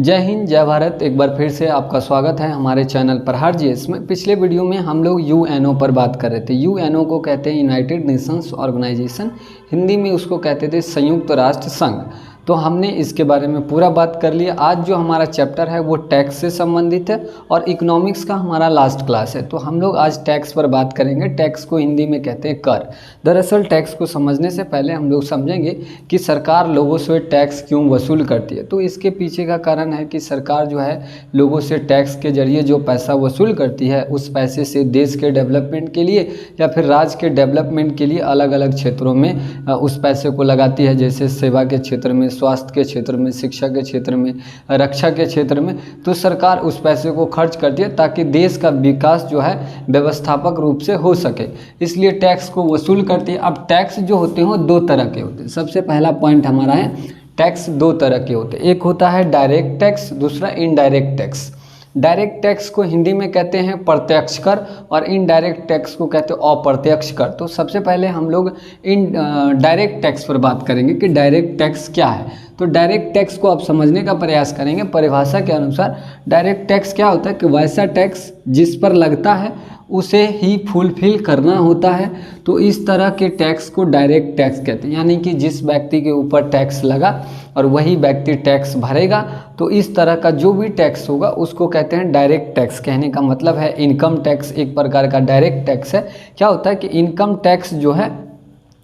जय हिंद जय भारत। एक बार फिर से आपका स्वागत है हमारे चैनल प्रहार जीएस में। पिछले वीडियो में हम लोग यूएनओ पर बात कर रहे थे। यूएनओ को कहते हैं यूनाइटेड नेशंस ऑर्गेनाइजेशन, हिंदी में उसको कहते थे संयुक्त राष्ट्र संघ। तो हमने इसके बारे में पूरा बात कर लिया। आज जो हमारा चैप्टर है वो टैक्स से संबंधित है और इकोनॉमिक्स का हमारा लास्ट क्लास है। तो हम लोग आज टैक्स पर बात करेंगे। टैक्स को हिंदी में कहते हैं कर। दरअसल टैक्स को समझने से पहले हम लोग समझेंगे कि सरकार लोगों से टैक्स क्यों वसूल करती है। तो इसके पीछे का कारण है कि सरकार जो है लोगों से टैक्स के जरिए जो पैसा वसूल करती है उस पैसे से देश के डेवलपमेंट के लिए या फिर राज्य के डेवलपमेंट के लिए अलग अलग क्षेत्रों में उस पैसे को लगाती है, जैसे सेवा के क्षेत्र में, स्वास्थ्य के क्षेत्र में, शिक्षा के क्षेत्र में, रक्षा के क्षेत्र में। तो सरकार उस पैसे को खर्च करती है ताकि देश का विकास जो है व्यवस्थापक रूप से हो सके, इसलिए टैक्स को वसूल करती है। अब टैक्स जो होते हैं दो तरह के होते हैं। सबसे पहला पॉइंट हमारा है टैक्स दो तरह के होते हैं। एक होता है डायरेक्ट टैक्स, दूसरा इनडायरेक्ट टैक्स। डायरेक्ट टैक्स को हिंदी में कहते हैं प्रत्यक्ष कर और इनडायरेक्ट टैक्स को कहते हैं अप्रत्यक्ष कर। तो सबसे पहले हम लोग डायरेक्ट टैक्स पर बात करेंगे कि डायरेक्ट टैक्स क्या है। तो डायरेक्ट टैक्स को आप समझने का प्रयास करेंगे। परिभाषा के अनुसार डायरेक्ट टैक्स क्या होता है कि वैसा टैक्स जिस पर लगता है उसे ही फुलफिल करना होता है। तो इस तरह के टैक्स को डायरेक्ट टैक्स कहते हैं, यानी कि जिस व्यक्ति के ऊपर टैक्स लगा और वही व्यक्ति टैक्स भरेगा। तो इस तरह का जो भी टैक्स होगा उसको कहते हैं डायरेक्ट टैक्स। कहने का मतलब है इनकम टैक्स एक प्रकार का डायरेक्ट टैक्स है। क्या होता है कि इनकम टैक्स जो है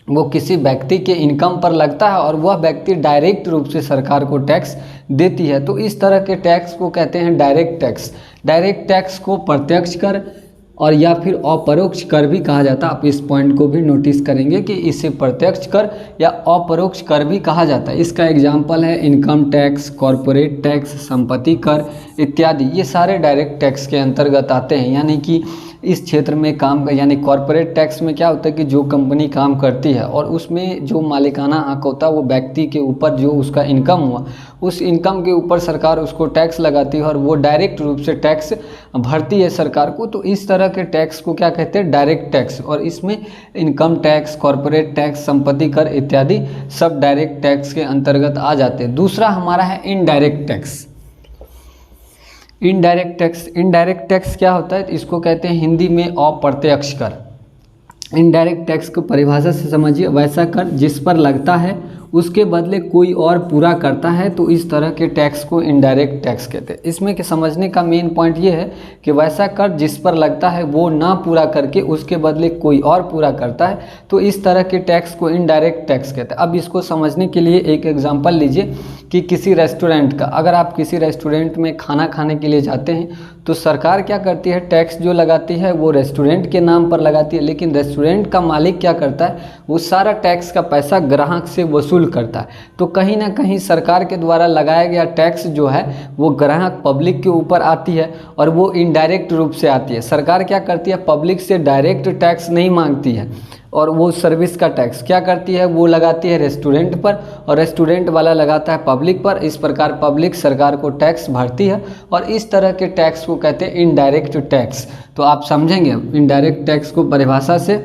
वो किसी व्यक्ति के इनकम पर लगता है और वह व्यक्ति डायरेक्ट रूप से सरकार को टैक्स देती है। तो इस तरह के टैक्स को कहते हैं डायरेक्ट टैक्स। डायरेक्ट टैक्स को प्रत्यक्ष कर और या फिर अपरोक्ष कर भी कहा जाता है। आप इस पॉइंट को भी नोटिस करेंगे कि इसे प्रत्यक्ष कर या अपरोक्ष कर भी कहा जाता है। इसका एग्जाम्पल है इनकम टैक्स, कॉरपोरेट टैक्स, संपत्ति कर इत्यादि। ये सारे डायरेक्ट टैक्स के अंतर्गत आते हैं। यानी कि इस क्षेत्र में काम यानी कॉरपोरेट टैक्स में क्या होता है कि जो कंपनी काम करती है और उसमें जो मालिकाना हक होता है वो व्यक्ति के ऊपर जो उसका इनकम हुआ उस इनकम के ऊपर सरकार उसको टैक्स लगाती है और वो डायरेक्ट रूप से टैक्स भरती है सरकार को। तो इस तरह के टैक्स को क्या कहते हैं डायरेक्ट टैक्स। और इसमें इनकम टैक्स, कॉरपोरेट टैक्स, संपत्ति कर इत्यादि सब डायरेक्ट टैक्स के अंतर्गत आ जाते हैं। दूसरा हमारा है indirect tax. Indirect tax, indirect tax क्या होता है? इसको कहते हैं हिंदी में अप्रत्यक्ष कर। इनडायरेक्ट टैक्स को परिभाषा से समझिए, वैसा कर जिस पर लगता है उसके बदले कोई और पूरा करता है। तो इस तरह के टैक्स को इनडायरेक्ट टैक्स कहते हैं। इसमें के समझने का मेन पॉइंट ये है कि वैसा कर जिस पर लगता है वो ना पूरा करके उसके बदले कोई और पूरा करता है। तो इस तरह के टैक्स को इनडायरेक्ट टैक्स कहते हैं। अब इसको समझने के लिए एक एग्जांपल लीजिए कि किसी रेस्टोरेंट का, अगर आप किसी रेस्टोरेंट में खाना खाने के लिए जाते हैं तो सरकार क्या करती है, टैक्स जो लगाती है वो रेस्टोरेंट के नाम पर लगाती है, लेकिन रेस्टोरेंट का मालिक क्या करता है, वो सारा टैक्स का पैसा ग्राहक से वसूल करता है। तो कहीं ना कहीं सरकार के द्वारा लगाया गया टैक्स जो है वो ग्राहक पब्लिक के ऊपर आती है और वो इनडायरेक्ट रूप से आती है। सरकार क्या करती है, पब्लिक से डायरेक्ट टैक्स नहीं मांगती है और वो सर्विस का टैक्स क्या करती है, वो लगाती है रेस्टोरेंट पर और रेस्टोरेंट वाला लगाता है पब्लिक पर। इस प्रकार पब्लिक सरकार को टैक्स भरती है और इस तरह के टैक्स को कहते हैं इनडायरेक्ट टैक्स। तो आप समझेंगे इनडायरेक्ट टैक्स को परिभाषा से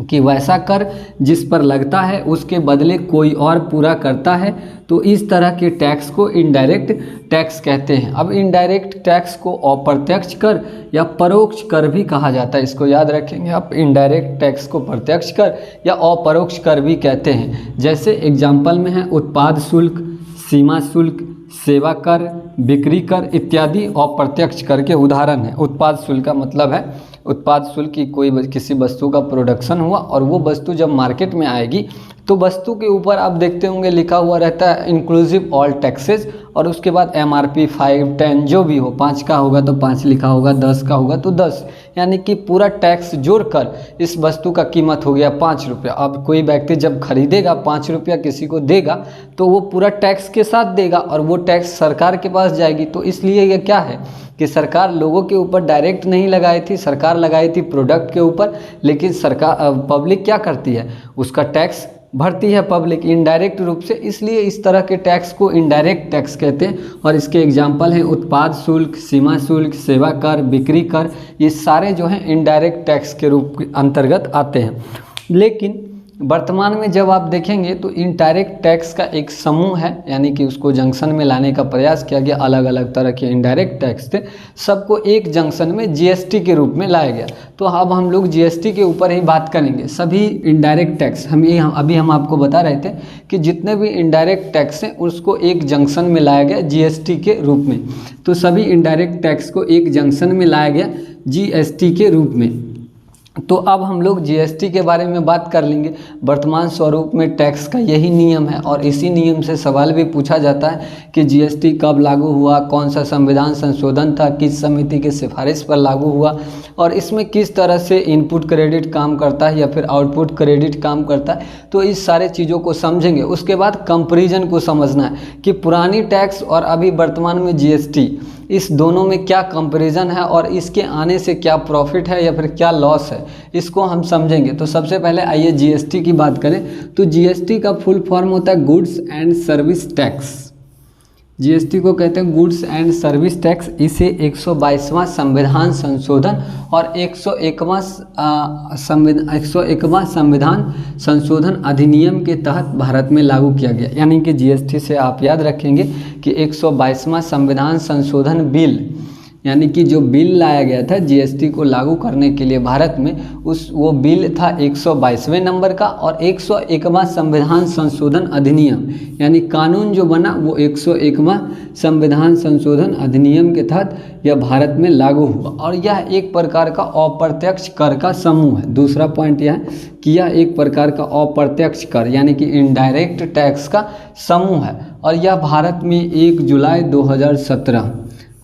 कि वैसा कर जिस पर लगता है उसके बदले कोई और पूरा करता है। तो इस तरह के टैक्स को इनडायरेक्ट टैक्स कहते हैं। अब इनडायरेक्ट टैक्स को अप्रत्यक्ष कर या परोक्ष कर भी कहा जाता है। इसको याद रखेंगे आप, इनडायरेक्ट टैक्स को प्रत्यक्ष कर या अपरोक्ष कर भी कहते हैं। जैसे एग्जाम्पल में है उत्पाद शुल्क, सीमा शुल्क, सेवा कर, बिक्री कर इत्यादि अप्रत्यक्ष कर के उदाहरण है। उत्पाद शुल्क का मतलब है उत्पाद शुल्क की कोई किसी वस्तु का प्रोडक्शन हुआ और वो वस्तु जब मार्केट में आएगी तो वस्तु के ऊपर आप देखते होंगे लिखा हुआ रहता है इंक्लूसिव ऑल टैक्सेस और उसके बाद MRP 5, 10 जो भी हो, 5 का होगा तो 5 लिखा होगा, 10 का होगा तो 10, यानी कि पूरा टैक्स जोड़कर इस वस्तु का कीमत हो गया 5 रुपया। अब कोई व्यक्ति जब खरीदेगा 5 रुपया किसी को देगा तो वो पूरा टैक्स के साथ देगा और वो टैक्स सरकार के पास जाएगी। तो इसलिए ये क्या है कि सरकार लोगों के ऊपर डायरेक्ट नहीं लगाई थी, सरकार लगाई थी प्रोडक्ट के ऊपर, लेकिन सरकार पब्लिक क्या करती है, उसका टैक्स भरती है पब्लिक इनडायरेक्ट रूप से। इसलिए इस तरह के टैक्स को इनडायरेक्ट टैक्स कहते हैं और इसके एग्जाम्पल हैं उत्पाद शुल्क, सीमा शुल्क, सेवा कर, बिक्री कर। ये सारे जो हैं इनडायरेक्ट टैक्स के रूप के अंतर्गत आते हैं। लेकिन वर्तमान में जब आप देखेंगे तो इनडायरेक्ट टैक्स का एक समूह है, यानी कि उसको जंक्शन में लाने का प्रयास किया गया। अलग अलग तरह के इनडायरेक्ट टैक्स थे, सबको एक जंक्शन में जीएसटी के रूप में लाया गया। तो अब हम लोग जीएसटी के ऊपर ही बात करेंगे। सभी इनडायरेक्ट टैक्स अभी हम आपको बता रहे थे कि जितने भी इनडायरेक्ट टैक्स हैं उसको एक जंक्शन में लाया गया जीएसटी के रूप में। तो सभी इनडायरेक्ट टैक्स को एक जंक्शन में लाया गया जीएसटी के रूप में। तो अब हम लोग जीएसटी के बारे में बात कर लेंगे। वर्तमान स्वरूप में टैक्स का यही नियम है और इसी नियम से सवाल भी पूछा जाता है कि जीएसटी कब लागू हुआ, कौन सा संविधान संशोधन था, किस समिति के सिफारिश पर लागू हुआ और इसमें किस तरह से इनपुट क्रेडिट काम करता है या फिर आउटपुट क्रेडिट काम करता है। तो इस सारे चीज़ों को समझेंगे। उसके बाद कंपैरिजन को समझना है कि पुरानी टैक्स और अभी वर्तमान में जीएसटी, इस दोनों में क्या कंपैरिजन है और इसके आने से क्या प्रॉफिट है या फिर क्या लॉस है, इसको हम समझेंगे। तो सबसे पहले आइए जीएसटी की बात करें। तो जीएसटी का फुल फॉर्म होता है goods and service tax. GST को कहते हैं गुड्स एंड सर्विस टैक्स। इसे 122वां संविधान संशोधन और 101वां संविधान संशोधन अधिनियम के तहत भारत में लागू किया गया। यानी कि जीएसटी से आप याद रखेंगे कि 122वां संविधान संशोधन बिल, यानी कि जो बिल लाया गया था जीएसटी को लागू करने के लिए भारत में, वो बिल था 122वें नंबर का। और 101वां संविधान संशोधन अधिनियम, यानी कानून जो बना वो 101वां संविधान संशोधन अधिनियम के तहत यह भारत में लागू हुआ। और यह एक प्रकार का अप्रत्यक्ष कर का समूह है। दूसरा पॉइंट यह है कि यह एक प्रकार का अप्रत्यक्ष कर यानी कि इनडायरेक्ट टैक्स का समूह है और यह भारत में 1 जुलाई 2017,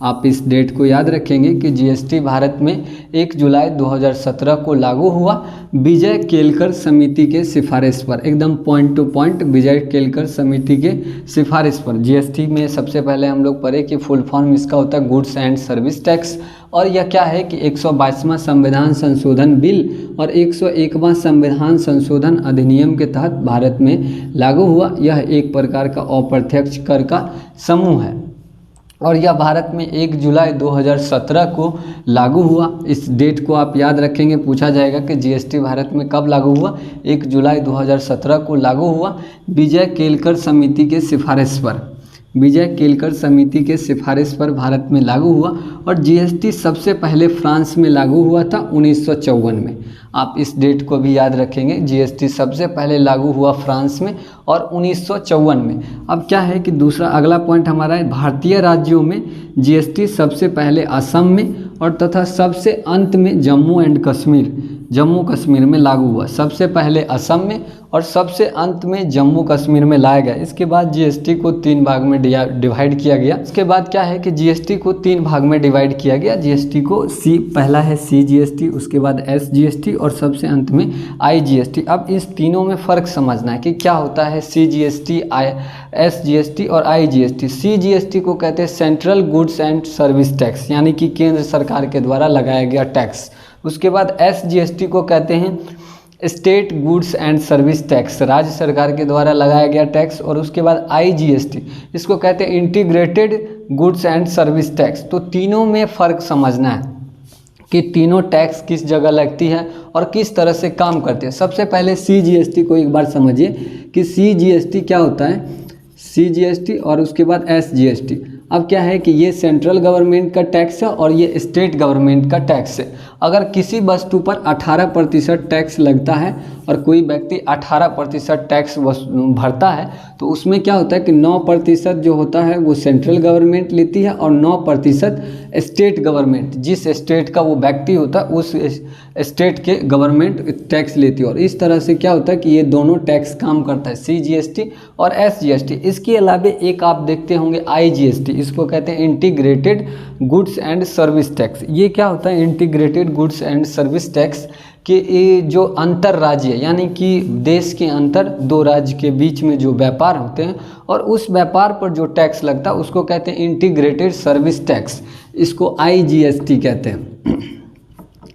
आप इस डेट को याद रखेंगे कि जीएसटी भारत में 1 जुलाई 2017 को लागू हुआ विजय केलकर समिति के सिफारिश पर। एकदम पॉइंट टू पॉइंट विजय केलकर समिति के सिफारिश पर। जीएसटी में सबसे पहले हम लोग पढ़े कि फुल फॉर्म इसका होता है गुड्स एंड सर्विस टैक्स। और यह क्या है कि 122वां संविधान संशोधन बिल और 101वां संविधान संशोधन अधिनियम के तहत भारत में लागू हुआ। यह एक प्रकार का अप्रत्यक्ष कर का समूह है और यह भारत में 1 जुलाई 2017 को लागू हुआ। इस डेट को आप याद रखेंगे, पूछा जाएगा कि जीएसटी भारत में कब लागू हुआ। 1 जुलाई 2017 को लागू हुआ विजय केलकर समिति के सिफारिश पर। विजय केलकर समिति के सिफारिश पर भारत में लागू हुआ। और जीएसटी सबसे पहले फ्रांस में लागू हुआ था 1954 में। आप इस डेट को भी याद रखेंगे, जीएसटी सबसे पहले लागू हुआ फ्रांस में और 1954 में। अब क्या है कि दूसरा अगला पॉइंट हमारा है, भारतीय राज्यों में जीएसटी सबसे पहले असम में और तथा सबसे अंत में जम्मू कश्मीर में लागू हुआ। सबसे पहले असम में और सबसे अंत में जम्मू कश्मीर में लाया गया। इसके बाद जीएसटी को 3 भाग में डिवाइड किया गया। इसके बाद क्या है कि जीएसटी को 3 भाग में डिवाइड किया गया। जीएसटी को पहला है सीजीएसटी, उसके बाद एसजीएसटी और सबसे अंत में आईजीएसटी। अब इस तीनों में फ़र्क समझना है कि क्या होता है सीजीएसटी, एसजीएसटी और आईजीएसटी। सीजीएसटी को कहते हैं central goods and service tax, यानी कि केंद्र सरकार के द्वारा लगाया गया टैक्स। उसके बाद एसजीएसटी को कहते हैं state goods and service tax, राज्य सरकार के द्वारा लगाया गया टैक्स। और उसके बाद आईजीएसटी, इसको कहते हैं integrated goods and service tax. तो तीनों में फ़र्क समझना है कि तीनों टैक्स किस जगह लगती है और किस तरह से काम करती है। सबसे पहले सीजीएसटी को एक बार समझिए कि सीजीएसटी क्या होता है। सीजीएसटी और उसके बाद एसजीएसटी। अब क्या है कि ये सेंट्रल गवर्नमेंट का टैक्स है और ये स्टेट गवर्नमेंट का टैक्स है। अगर किसी वस्तु पर 18% टैक्स लगता है और कोई व्यक्ति 18% टैक्स भरता है तो उसमें क्या होता है कि 9% जो होता है वो सेंट्रल गवर्नमेंट लेती है और 9% स्टेट गवर्नमेंट, जिस स्टेट का वो व्यक्ति होता है उस स्टेट के गवर्नमेंट टैक्स लेती है। और इस तरह से क्या होता है कि ये दोनों टैक्स काम करता है, सीजीएसटी और एसजीएसटी। इसके अलावा एक आप देखते होंगे आईजीएसटी, इसको कहते हैं integrated goods and service tax. ये क्या होता है integrated goods and service tax कि ये जो अंतर राज्य यानी कि देश के अंतर 2 राज्य के बीच में जो व्यापार होते हैं और उस व्यापार पर जो टैक्स लगता है उसको कहते हैं इंटीग्रेटेड सर्विस टैक्स। इसको आईजीएसटी कहते हैं,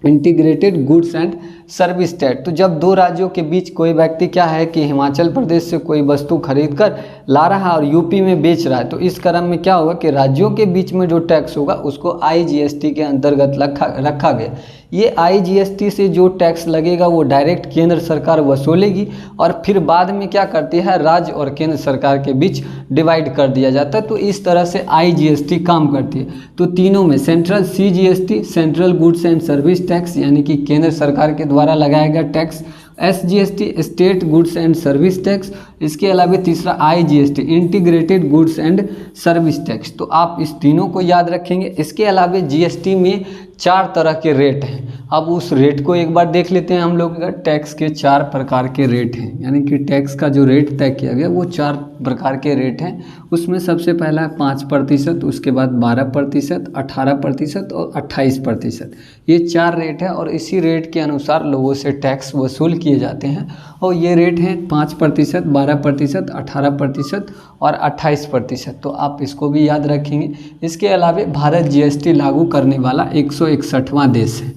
integrated goods and service tax. तो जब दो राज्यों के बीच कोई व्यक्ति क्या है कि हिमाचल प्रदेश से कोई वस्तु खरीद कर ला रहा है और यूपी में बेच रहा है, तो इस क्रम में क्या होगा कि राज्यों के बीच में जो टैक्स होगा उसको IGST के अंतर्गत रखा गया। ये IGST से जो टैक्स लगेगा वो डायरेक्ट केंद्र सरकार वसूलेगी और फिर बाद में क्या करती है, राज्य और केंद्र सरकार के बीच डिवाइड कर दिया जाता है। तो इस तरह से IGST काम करती है। तो तीनों में central CGST central goods and service tax यानी कि केंद्र सरकार के द्वारा लगाया गया tax, SGST state goods and service tax, इसके अलावा तीसरा IGST integrated goods and service tax. तो आप इस तीनों को याद रखेंगे। इसके अलावा GST में 4 तरह के रेट हैं। अब उस रेट को एक बार देख लेते हैं हम लोग। टैक्स के 4 प्रकार के रेट हैं, यानी कि टैक्स का जो रेट तय किया गया वो 4 प्रकार के रेट हैं। उसमें सबसे पहला है 5%, उसके बाद 12%, 18% और 28%। ये 4 रेट है और इसी रेट के अनुसार लोगों से टैक्स वसूल किए जाते हैं। और ये रेट हैं 5%, 12%, 18% और 28%। तो आप इसको भी याद रखेंगे। इसके अलावा भारत GST लागू करने वाला 161वां देश है।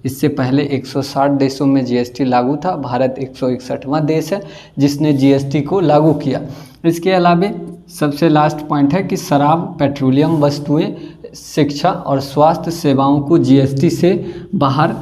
इससे पहले 160 देशों में GST लागू था, भारत 161वां देश है जिसने GST को लागू किया। इसके अलावा सबसे लास्ट पॉइंट है कि शराब, पेट्रोलियम वस्तुएं, शिक्षा और स्वास्थ्य सेवाओं को GST से बाहर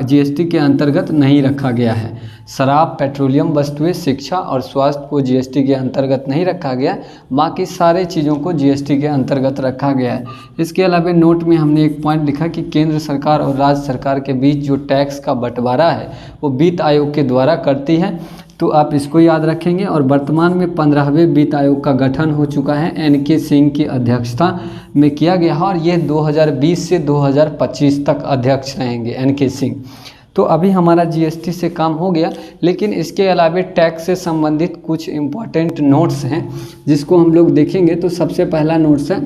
GST के अंतर्गत नहीं रखा गया है। शराब, पेट्रोलियम वस्तुएं, शिक्षा और स्वास्थ्य को GST के अंतर्गत नहीं रखा गया, बाकी सारे चीज़ों को GST के अंतर्गत रखा गया है। इसके अलावा नोट में हमने एक पॉइंट लिखा कि केंद्र सरकार और राज्य सरकार के बीच जो टैक्स का बंटवारा है वो वित्त आयोग के द्वारा करती है। तो आप इसको याद रखेंगे। और वर्तमान में 15वें वित्त आयोग का गठन हो चुका है, NK सिंह की अध्यक्षता में किया गया है और ये 2020 से 2025 तक अध्यक्ष रहेंगे NK सिंह। तो अभी हमारा GST से काम हो गया, लेकिन इसके अलावा टैक्स से संबंधित कुछ इम्पॉर्टेंट नोट्स हैं जिसको हम लोग देखेंगे। तो सबसे पहला नोट्स है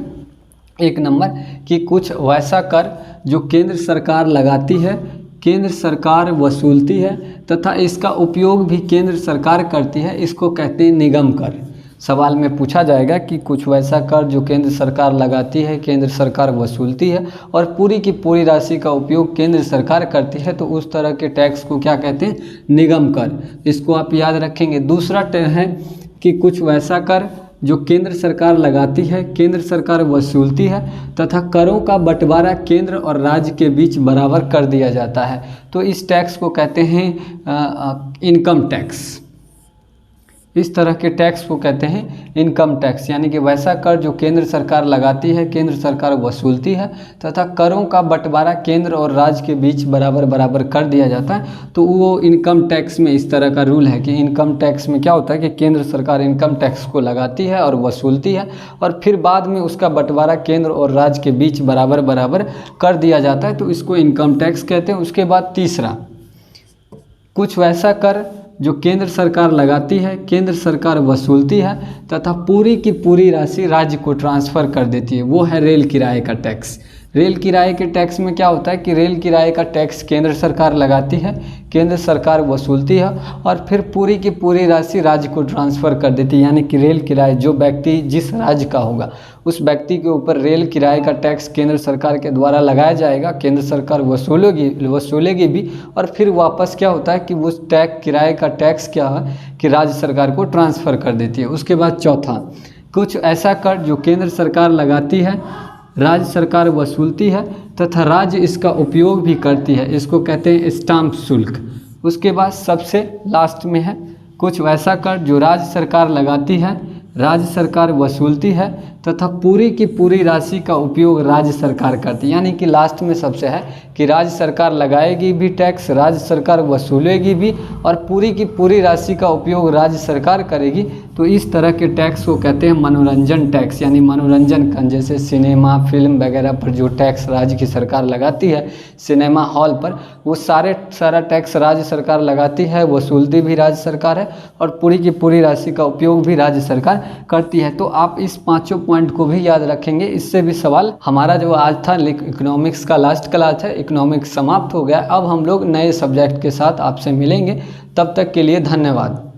1 नंबर कि कुछ वैसा कर जो केंद्र सरकार लगाती है, केंद्र सरकार वसूलती है तथा इसका उपयोग भी केंद्र सरकार करती है, इसको कहते हैं निगम कर। सवाल में पूछा जाएगा कि कुछ वैसा कर जो केंद्र सरकार लगाती है, केंद्र सरकार वसूलती है और पूरी की पूरी राशि का उपयोग केंद्र सरकार करती है, तो उस तरह के टैक्स को क्या कहते हैं, निगम कर। इसको आप याद रखेंगे। दूसरा है कि कुछ वैसा कर जो केंद्र सरकार लगाती है, केंद्र सरकार वसूलती है तथा करों का बंटवारा केंद्र और राज्य के बीच बराबर कर दिया जाता है, तो इस टैक्स को कहते हैं इनकम टैक्स। इस तरह के टैक्स को कहते हैं इनकम टैक्स, यानी कि वैसा कर जो केंद्र सरकार लगाती है, केंद्र सरकार वसूलती है तथा करों का बंटवारा केंद्र और राज्य के बीच बराबर बराबर कर दिया जाता है, तो वो इनकम टैक्स में इस तरह का रूल है कि इनकम टैक्स में क्या होता है कि केंद्र सरकार इनकम टैक्स को लगाती है और वसूलती है और फिर बाद में उसका बंटवारा केंद्र और राज्य के बीच बराबर बराबर कर दिया जाता है, तो इसको इनकम टैक्स कहते हैं। उसके बाद तीसरा, कुछ वैसा कर जो केंद्र सरकार लगाती है, केंद्र सरकार वसूलती है तथा पूरी की पूरी राशि राज्य को ट्रांसफ़र कर देती है, वो है रेल किराए का टैक्स। रेल किराए के टैक्स में क्या होता है कि रेल किराए का टैक्स केंद्र सरकार लगाती है, केंद्र सरकार वसूलती है और फिर पूरी की पूरी राशि राज्य को ट्रांसफ़र कर देती है, यानी कि रेल किराए जो व्यक्ति जिस राज्य का होगा उस व्यक्ति के ऊपर रेल किराए का टैक्स केंद्र सरकार के द्वारा लगाया जाएगा, केंद्र सरकार वसूलेगी भी और फिर वापस क्या होता है कि उस किराए का टैक्स क्या है कि राज्य सरकार को ट्रांसफ़र कर देती है। उसके बाद चौथा, कुछ ऐसा कर जो केंद्र सरकार लगाती है, राज्य सरकार वसूलती है तथा राज्य इसका उपयोग भी करती है, इसको कहते हैं स्टाम्प शुल्क। उसके बाद सबसे लास्ट में है कुछ वैसा कर जो राज्य सरकार लगाती है, राज्य सरकार वसूलती है तथा पूरी की पूरी राशि का उपयोग राज्य सरकार करती है, यानी कि लास्ट में सबसे है कि राज्य सरकार लगाएगी भी टैक्स, राज्य सरकार वसूलेगी भी और पूरी की पूरी राशि का उपयोग राज्य सरकार करेगी। तो इस तरह के टैक्स को कहते हैं मनोरंजन टैक्स, यानी मनोरंजन का, जैसे सिनेमा, फिल्म वगैरह पर जो टैक्स राज्य की सरकार लगाती है, सिनेमा हॉल पर, वो सारा टैक्स राज्य सरकार लगाती है, वसूलती भी राज्य सरकार है और पूरी की पूरी राशि का उपयोग भी राज्य सरकार करती है। तो आप इस 5 पॉइंट को भी याद रखेंगे। इससे भी सवाल, हमारा जो आज था इकोनॉमिक्स का लास्ट क्लास है, इकोनॉमिक्स समाप्त हो गया। अब हम लोग नए सब्जेक्ट के साथ आपसे मिलेंगे, तब तक के लिए धन्यवाद।